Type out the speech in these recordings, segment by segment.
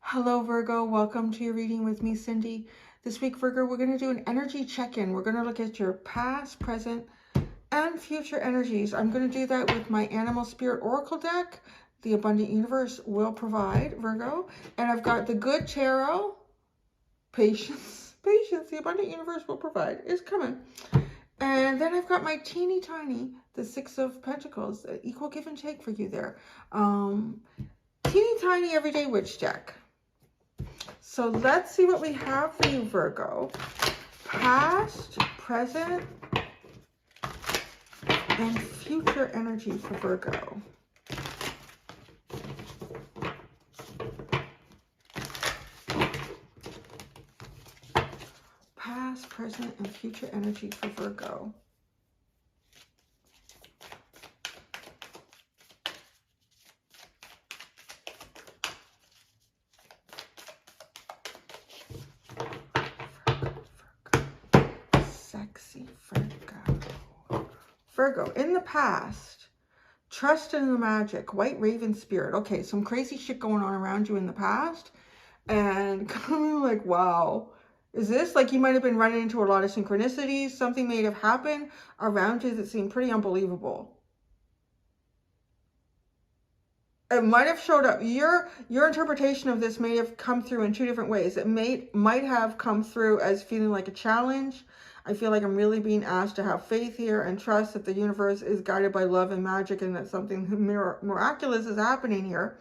Hello, Virgo. Welcome to your reading with me, Cindy. This week, Virgo, we're going to do an energy check-in. We're going to look at your past, present, and future energies. I'm going to do that with my Animal Spirit Oracle deck. The Abundant Universe will provide, Virgo. And I've got the Good Tarot. Patience. The Abundant Universe will provide. It's coming. And then I've got my teeny tiny, the Six of Pentacles. Equal give and take for you there. Teeny tiny Everyday Witch deck. So let's see what we have for you, Virgo. Past, present, and future energy for Virgo. Past, present, and future energy for Virgo. Virgo, in the past, trust in the magic, white raven spirit. Okay, some crazy shit going on around you in the past. And kind of like, wow, is this like you might have been running into a lot of synchronicities? Something may have happened around you that seemed pretty unbelievable. It might have showed up. Your interpretation of this may have come through in two different ways. It might have come through as feeling like a challenge. I feel like I'm really being asked to have faith here and trust that the universe is guided by love and magic and that something miraculous is happening here.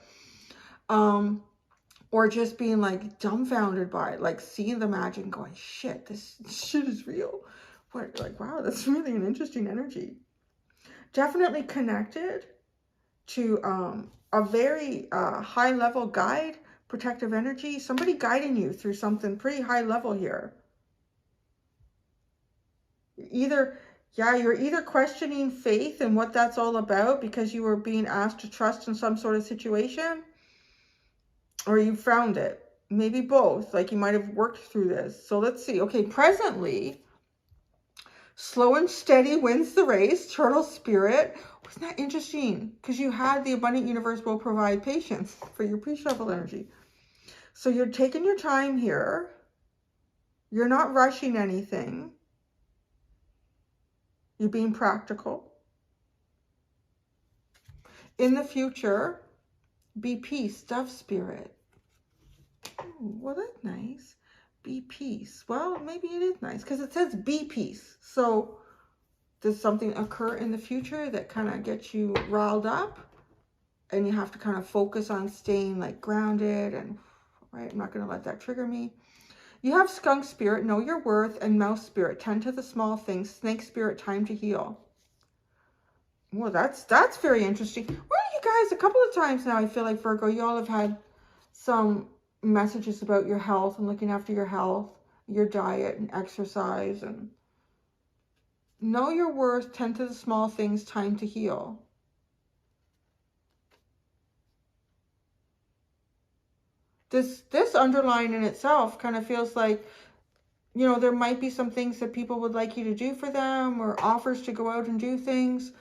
Or just being like dumbfounded by it, like seeing the magic and going, shit, this shit is real. What, like, wow, that's really an interesting energy. Definitely connected to a very high level guide, protective energy, somebody guiding you through something pretty high level here. You're either questioning faith and what that's all about because you were being asked to trust in some sort of situation, or you found it. Maybe both, like you might have worked through this. So let's see. Okay, presently, slow and steady wins the race, turtle spirit. Wasn't that interesting? Because you had the Abundant Universe will provide patience for your pre-shuffle energy. So you're taking your time here. You're not rushing anything. You're being practical. In the future, be peace, dove spirit. Ooh, well, that's nice. Be peace. Well, maybe it is nice because it says be peace. So does something occur in the future that kind of gets you riled up and you have to kind of focus on staying like grounded and right? I'm not going to let that trigger me. You have skunk spirit, know your worth, and mouse spirit, tend to the small things, snake spirit, time to heal. Well, that's very interesting. Well, you guys, a couple of times now, I feel like, Virgo, you all have had some messages about your health and looking after your health, your diet and exercise, and know your worth, tend to the small things, time to heal. This underline in itself kind of feels like, you know, there might be some things that people would like you to do for them or offers to go out and do things.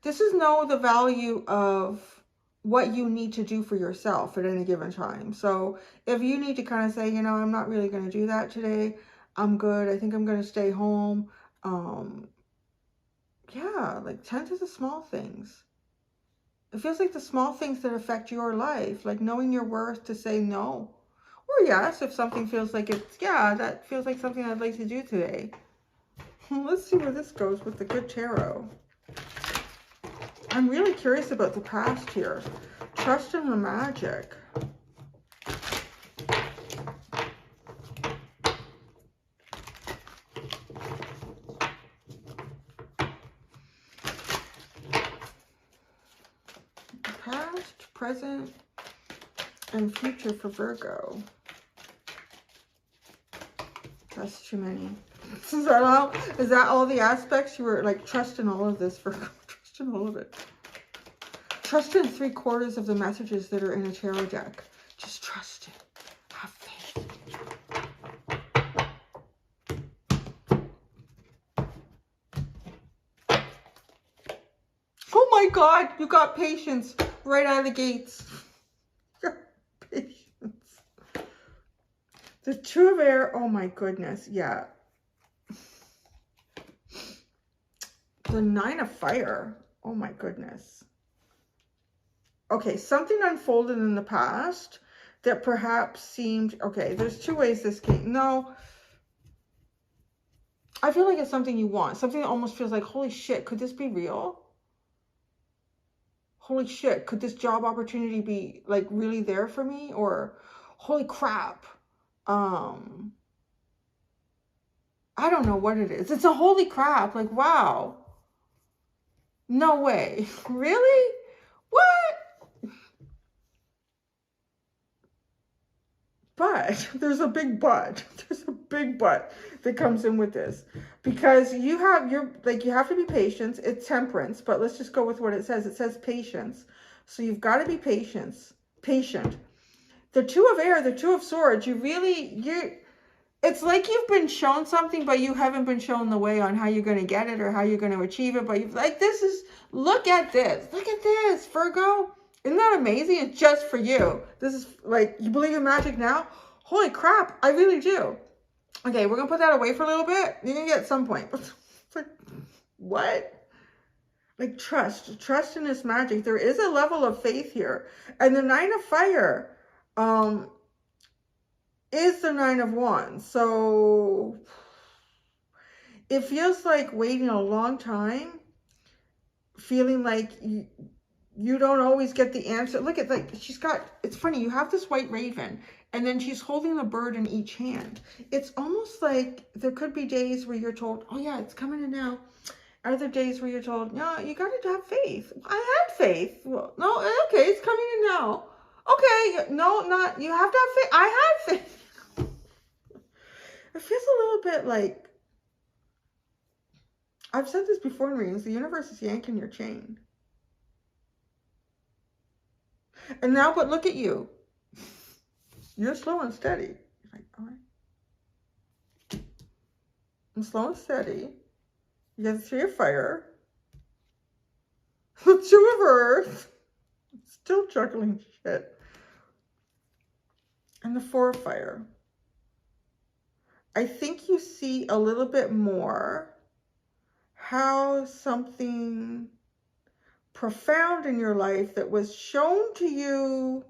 This is know the value of what you need to do for yourself at any given time. So if you need to kind of say, you know, I'm not really going to do that today. I'm good. I think I'm going to stay home. Yeah, like tend to the small things. It feels like the small things that affect your life, like knowing your worth to say no. Or yes, if something feels like it's, yeah, that feels like something I'd like to do today. Let's see where this goes with the Good Tarot. I'm really curious about the past here. Trust in the magic. Past, present, and future for Virgo. That's too many. Is that all? Is that all the aspects? You were like, trust in all of this, Virgo. Trust in all of it. Trust in 3/4 of the messages that are in a tarot deck. Just trust it. Have faith. Oh my God, you got patience right out of the gates. The Two of Air, oh my goodness, yeah. The Nine of Fire, oh my goodness. Okay, something unfolded in the past that perhaps seemed, okay, there's two ways this came. No, I feel like it's something you want. Something that almost feels like, holy shit, could this be real? Holy shit, could this job opportunity be like really there for me? Or holy crap. I don't know what it is. It's a holy crap. Like, wow. No way. Really? What? But there's a big but. There's a big but that comes in with this, because you have you have to be patient. It's temperance, but let's just go with what it says. It says patience. So you've got to be patient. The Two of Air, the Two of Swords, it's like you've been shown something, but you haven't been shown the way on how you're going to get it or how you're going to achieve it. But you've look at this, Virgo. Isn't that amazing? It's just for you. This is like, you believe in magic now? Holy crap, I really do. Okay, we're going to put that away for a little bit. You're going to get at some point. It's like, what? Like trust in this magic. There is a level of faith here. And the Nine of Fire is the Nine of Wands. So it feels like waiting a long time, feeling like you don't always get the answer. Look at, like, she's got, it's funny, you have this white raven, and then she's holding a bird in each hand. It's almost like there could be days where you're told, oh yeah, it's coming in now. Other days where you're told, no, you got to have faith. I had faith. Well, no, okay, it's coming in now. Okay, no, not, you have to have faith. I had faith. It feels a little bit like, I've said this before in readings, the universe is yanking your chain. And now, but look at you. You're slow and steady. You're like, all right. I'm slow and steady. You got the Three of Fire. The Two of Earth. Still juggling shit. And the Four of Fire. I think you see a little bit more how something profound in your life that was shown to you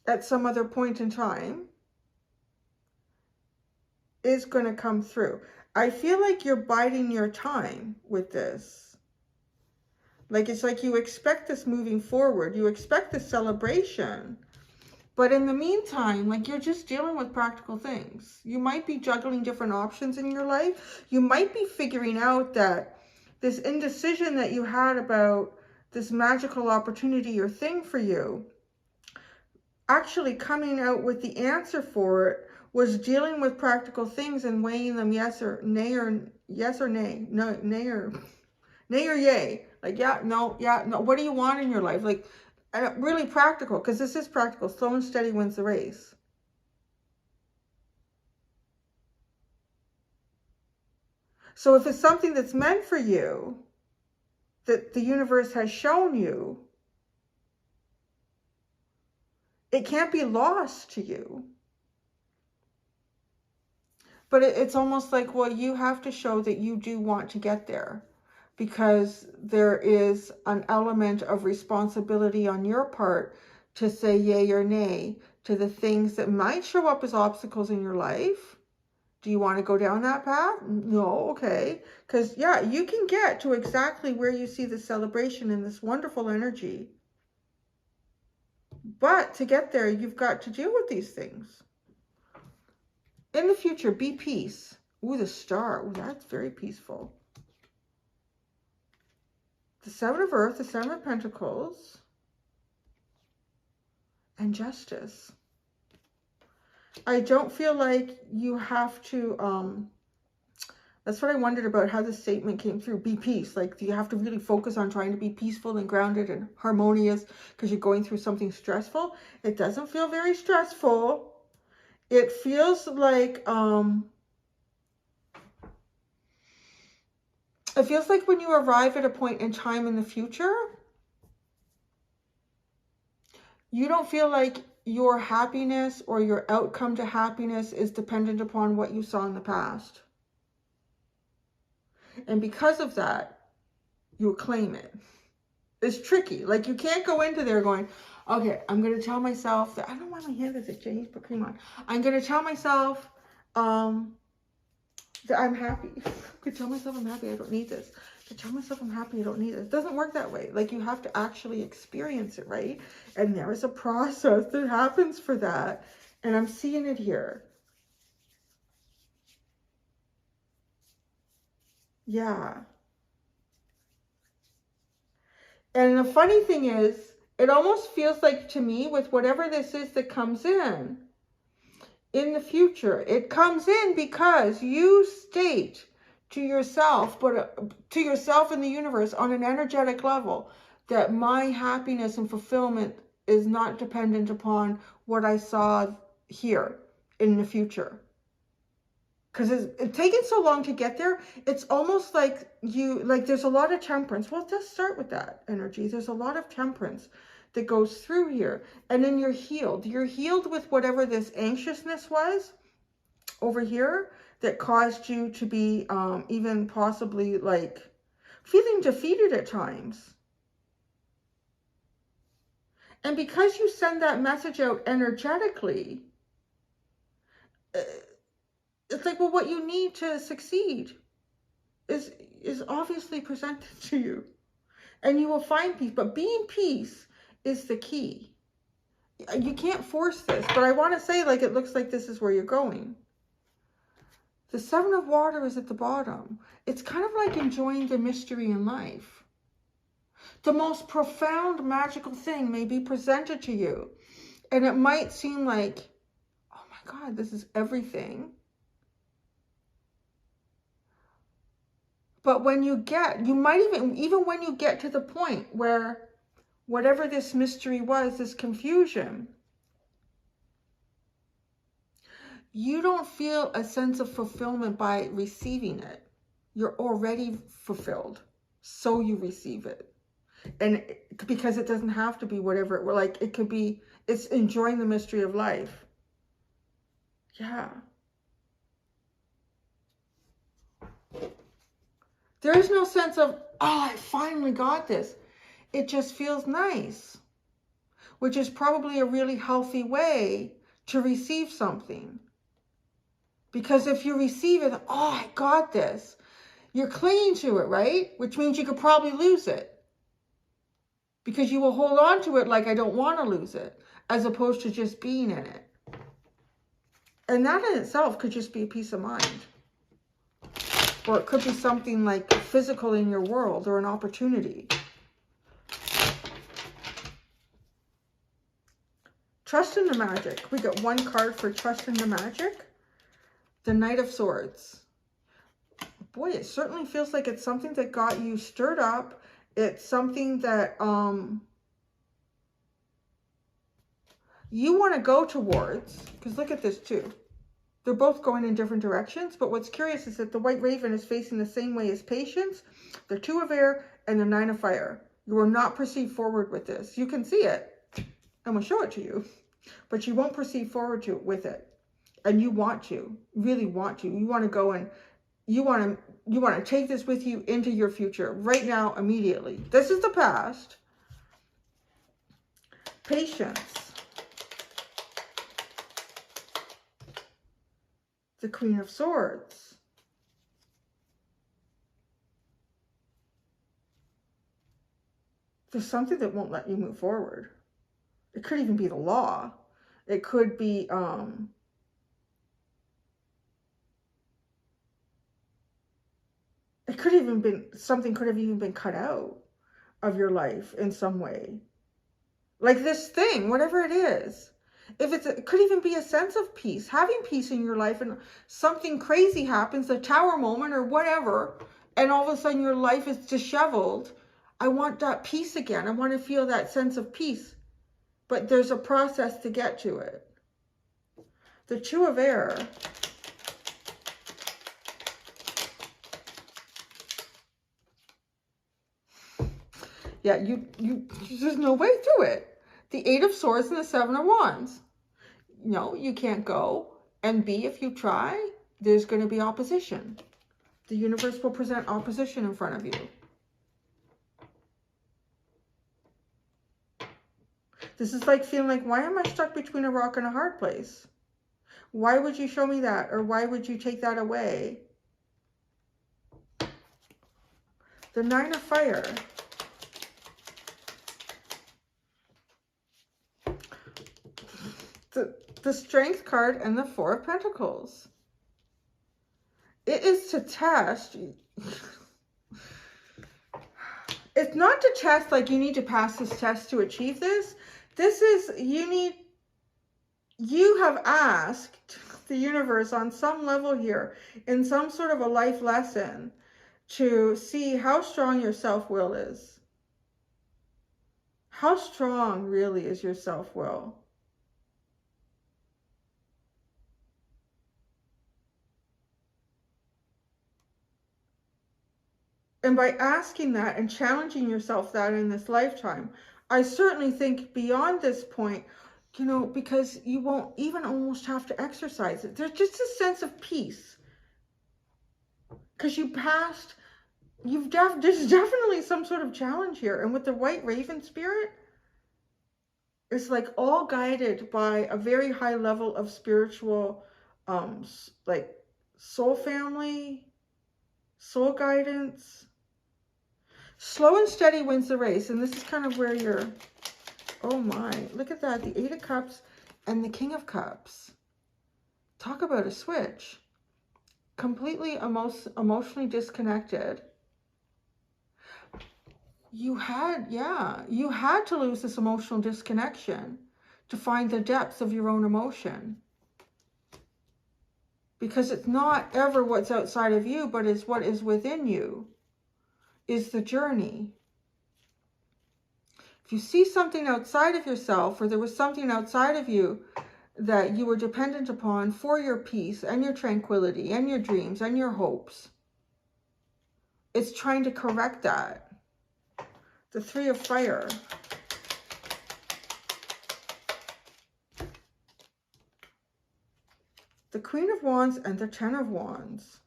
at some other point in time is going to come through. I feel like you're biding your time with this. Like, it's like you expect this moving forward. You expect this celebration. But in the meantime, like, you're just dealing with practical things. You might be juggling different options in your life. You might be figuring out that this indecision that you had about this magical opportunity or thing for you, actually coming out with the answer for it was dealing with practical things and weighing them yes or nay, or yes or nay, no, nay or yay. Like, yeah, no. What do you want in your life? Like, really practical, because this is practical. Slow and steady wins the race. So if it's something that's meant for you, that the universe has shown you, it can't be lost to you. But it's almost like, well, you have to show that you do want to get there, because there is an element of responsibility on your part to say yay or nay to the things that might show up as obstacles in your life. Do you want to go down that path? No, okay. Because, yeah, you can get to exactly where you see the celebration and this wonderful energy. But to get there, you've got to deal with these things. In the future, be peace. Ooh, the Star. Ooh, that's very peaceful. The Seven of Earth, the Seven of Pentacles, and Justice. I don't feel like you have to, that's what I wondered about, how the statement came through. Be peace. Like, do you have to really focus on trying to be peaceful and grounded and harmonious because you're going through something stressful? It doesn't feel very stressful. It feels like, it feels like when you arrive at a point in time in the future, you don't feel like your happiness or your outcome to happiness is dependent upon what you saw in the past. And because of that, you'll claim it. It's tricky. Like, you can't go into there going, okay, I'm going to tell myself that, I don't want my hair to change, put cream on. I'm going to tell myself that I'm happy. I could tell myself I'm happy, I don't need this. I could tell myself I'm happy, I don't need this. It doesn't work that way. Like, you have to actually experience it, right? And there is a process that happens for that. And I'm seeing it here. Yeah. And the funny thing is, it almost feels like to me, with whatever this is that comes in the future, it comes in because you state to yourself, but to yourself and the universe on an energetic level, that my happiness and fulfillment is not dependent upon what I saw here in the future. Because it's taken so long to get there, it's almost like there's a lot of temperance. Well, let's start with that energy. There's a lot of temperance that goes through here. And then you're healed. You're healed with whatever this anxiousness was over here that caused you to be even possibly like feeling defeated at times. And because you send that message out energetically, it's like, well, what you need to succeed is obviously presented to you. And you will find peace. But being peace is the key. You can't force this. But I want to say, like, it looks like this is where you're going. The Seven of Water is at the bottom. It's kind of like enjoying the mystery in life. The most profound magical thing may be presented to you. And it might seem like, oh my God, this is everything. But when you might even when you get to the point where whatever this mystery was, this confusion, you don't feel a sense of fulfillment by receiving it. You're already fulfilled, so you receive it. And because it doesn't have to be whatever it were, like, it could be, it's enjoying the mystery of life. Yeah. There is no sense of, oh, I finally got this. It just feels nice, which is probably a really healthy way to receive something. Because if you receive it, oh, I got this, you're clinging to it, right? Which means you could probably lose it. Because you will hold on to it like, I don't want to lose it, as opposed to just being in it. And that in itself could just be a peace of mind. Or it could be something like physical in your world, or an opportunity. Trust in the magic. We got one card for trust in the magic. The Knight of Swords. Boy, it certainly feels like it's something that got you stirred up. It's something that you want to go towards. Because look at this too. They're both going in different directions, but what's curious is that the White Raven is facing the same way as Patience, the Two of Air, and the Nine of Fire. You will not proceed forward with this. You can see it. I'm going to show it to you, but you won't proceed forward with it. And you want to, really want to. You want to go and you want to take this with you into your future right now, immediately. This is the past. Patience. The Queen of Swords. There's something that won't let you move forward. It could even be the law. It could be, it could even been, something could have even been cut out of your life in some way. Like this thing, whatever it is. It could even be a sense of peace, having peace in your life, and something crazy happens, a tower moment or whatever, and all of a sudden your life is disheveled. I want that peace again. I want to feel that sense of peace. But there's a process to get to it. The Two of Air. Yeah, there's no way through it. the Eight of Swords and the Seven of Wands. No, you can't go. And B, if you try, there's going to be opposition. The universe will present opposition in front of you. This is like feeling like, why am I stuck between a rock and a hard place? Why would you show me that? Or why would you take that away? The Nine of Fire. The Strength card and the Four of Pentacles. It is to test. It's not to test like you need to pass this test to achieve this. This is, you have asked the universe on some level here, in some sort of a life lesson, to see how strong your self-will is. How strong really is your self-will? And by asking that and challenging yourself that in this lifetime, I certainly think beyond this point, you know, because you won't even almost have to exercise it. There's just a sense of peace. Because you passed, there's definitely some sort of challenge here. And with the White Raven spirit, it's like all guided by a very high level of spiritual, like soul family, soul guidance. Slow and steady wins the race. And this is kind of where you're, oh my, look at that. The Eight of Cups and the King of Cups. Talk about a switch. Completely emotionally disconnected. You had to lose this emotional disconnection to find the depths of your own emotion. Because it's not ever what's outside of you, but it's what is within you. Is the journey. If you see something outside of yourself, or there was something outside of you that you were dependent upon for your peace and your tranquility and your dreams and your hopes, it's trying to correct that. The Three of Fire. The Queen of Wands and the Ten of Wands.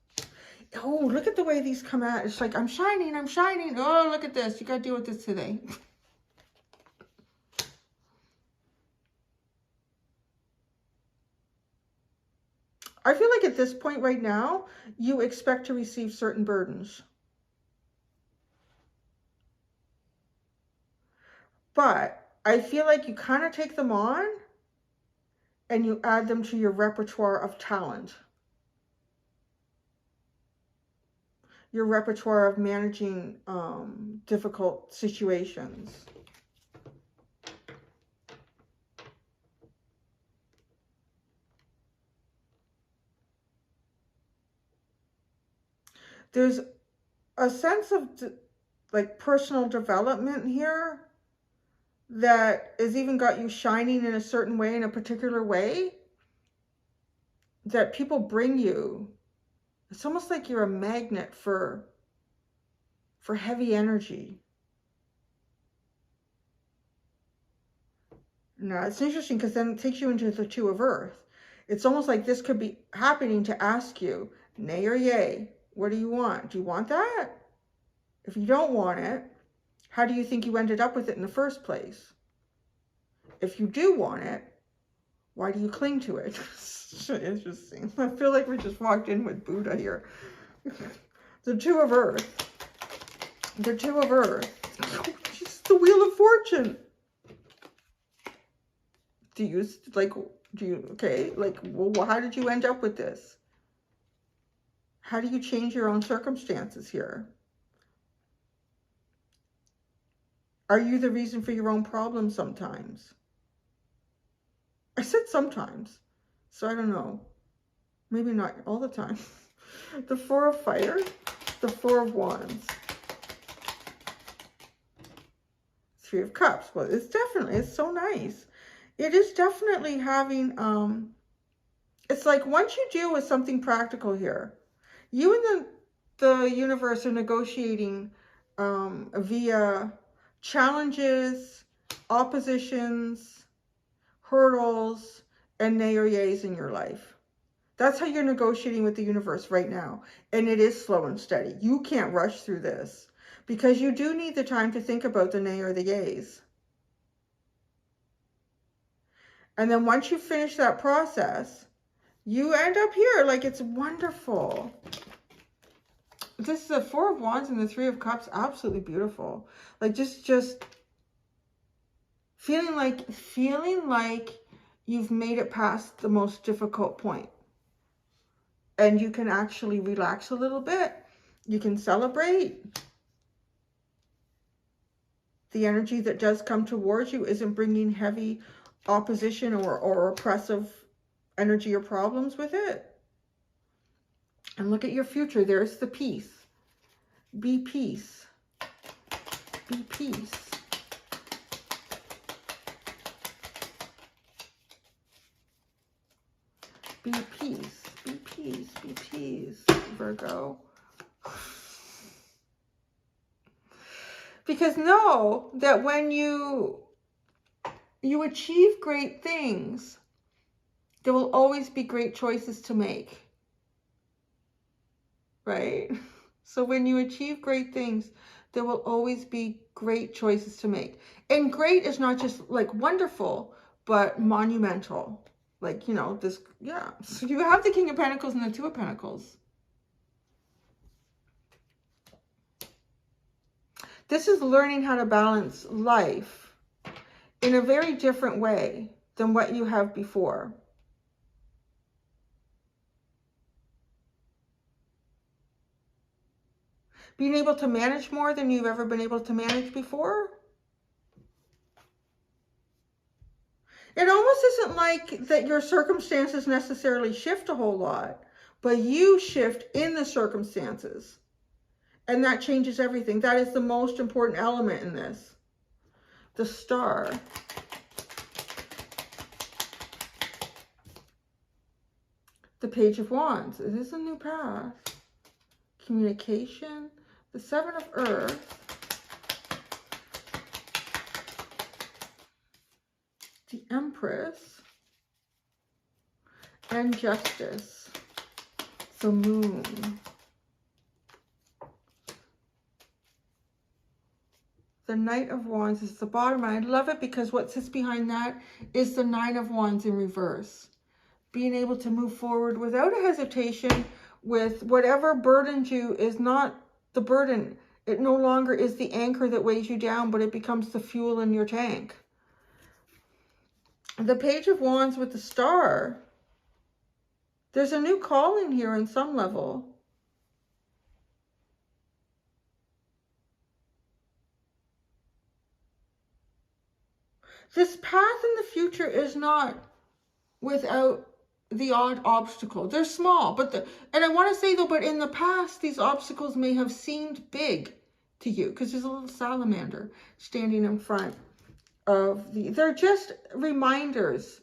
Oh, look at the way these come out. It's like, I'm shining, I'm shining. Oh, look at this. You got to deal with this today. I feel like at this point right now, you expect to receive certain burdens. But I feel like you kind of take them on and you add them to your repertoire of talent. Your repertoire of managing difficult situations. There's a sense of like personal development here that has even got you shining in a certain way, in a particular way, that people bring you. It's almost like you're a magnet for heavy energy. Now, it's interesting because then it takes you into the Two of Earth. It's almost like this could be happening to ask you, nay or yay, what do you want? Do you want that? If you don't want it, how do you think you ended up with it in the first place? If you do want it, why do you cling to it? It's interesting. I feel like we just walked in with Buddha here. The Two of Earth. The Two of Earth. It's the Wheel of Fortune. Well, how did you end up with this? How do you change your own circumstances here? Are you the reason for your own problems sometimes? I said sometimes, so I don't know. Maybe not all the time. The Four of Fire, the Four of Wands. Three of Cups. Well, it's so nice. It is definitely having, it's like once you deal with something practical here, you and the universe are negotiating via challenges oppositions, hurdles, and nay or yays in your life. That's how you're negotiating with the universe right now. And it is slow and steady. You can't rush through this because you do need the time to think about the nay or the yays. And then once you finish that process, you end up here. Like, it's wonderful. This is the Four of Wands and the Three of Cups. Absolutely beautiful. Like, just feeling like you've made it past the most difficult point. And you can actually relax a little bit. You can celebrate. The energy that does come towards you isn't bringing heavy opposition or oppressive energy or problems with it. And look at your future. There's the peace. Be peace. Be peace. Be peace. Be peace. Be peace, Virgo. Because know that when you achieve great things, there will always be great choices to make. Right? So when you achieve great things, there will always be great choices to make. And great is not just like wonderful, but monumental. Like, you know, this, yeah. So you have the King of Pentacles and the Two of Pentacles. This is learning how to balance life in a very different way than what you have before. Being able to manage more than you've ever been able to manage before. It almost isn't like that your circumstances necessarily shift a whole lot, but you shift in the circumstances. And that changes everything. That is the most important element in this. The Star. The Page of Wands. Is this a new path? Communication. The Seven of Earth. The Empress. And Justice. The Moon. The Knight of Wands is the bottom. I love it because what sits behind that is the Nine of Wands in reverse. Being able to move forward without a hesitation with whatever burdens you is not the burden. It no longer is the anchor that weighs you down, but it becomes the fuel in your tank. The Page of Wands with the Star. There's a new calling here on some level. This path in the future is not without the odd obstacle. They're small, but and I want to say though, but in the past, these obstacles may have seemed big to you because there's a little salamander standing in front of they're just reminders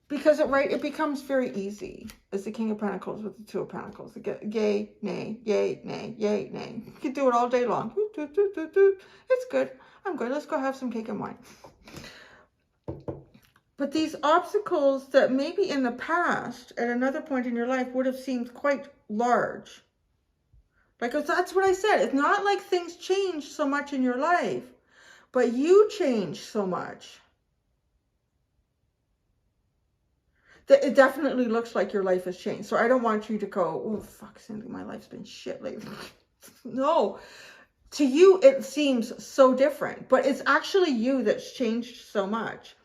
because it becomes very easy as the King of Pentacles with the Two of Pentacles. Yay, nay, yay, nay, yay, nay. You can do it all day long. It's good. I'm good. Let's go have some cake and wine. But these obstacles that maybe in the past, at another point in your life, would have seemed quite large. Because that's what I said. It's not like things changed so much in your life, but you changed so much. That it definitely looks like your life has changed. So I don't want you to go, oh, fuck, Cindy, my life's been shit lately. No. To you, it seems so different. But it's actually you that's changed so much.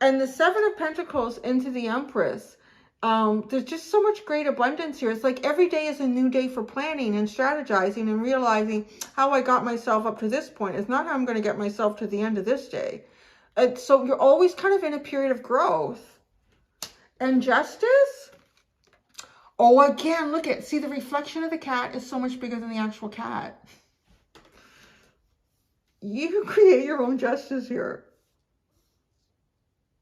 And the Seven of Pentacles into the Empress, there's just so much great abundance here. It's like every day is a new day for planning and strategizing and realizing how I got myself up to this point. It's not how I'm going to get myself to the end of this day. So you're always kind of in a period of growth. And Justice? Oh, again, look at, see the reflection of the cat is so much bigger than the actual cat. You create your own justice here.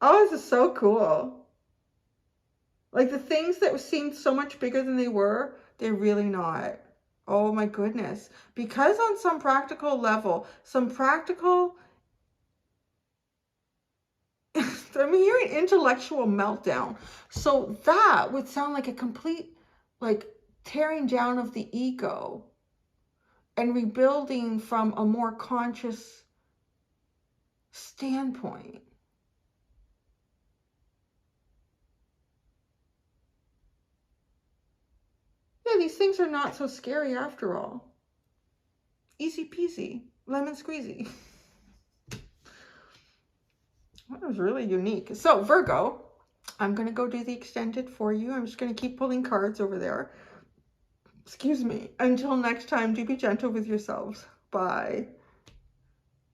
Oh, this is so cool. Like the things that seemed so much bigger than they were, they're really not. Oh my goodness. Because on some practical level, some practical I'm hearing intellectual meltdown. So that would sound like a complete, like, tearing down of the ego and rebuilding from a more conscious standpoint. Yeah, these things are not so scary after all. Easy peasy, lemon squeezy. That was really unique. So Virgo, I'm going to go do the extended for you. I'm just going to keep pulling cards over there. Excuse me. Until next time, do be gentle with yourselves. Bye.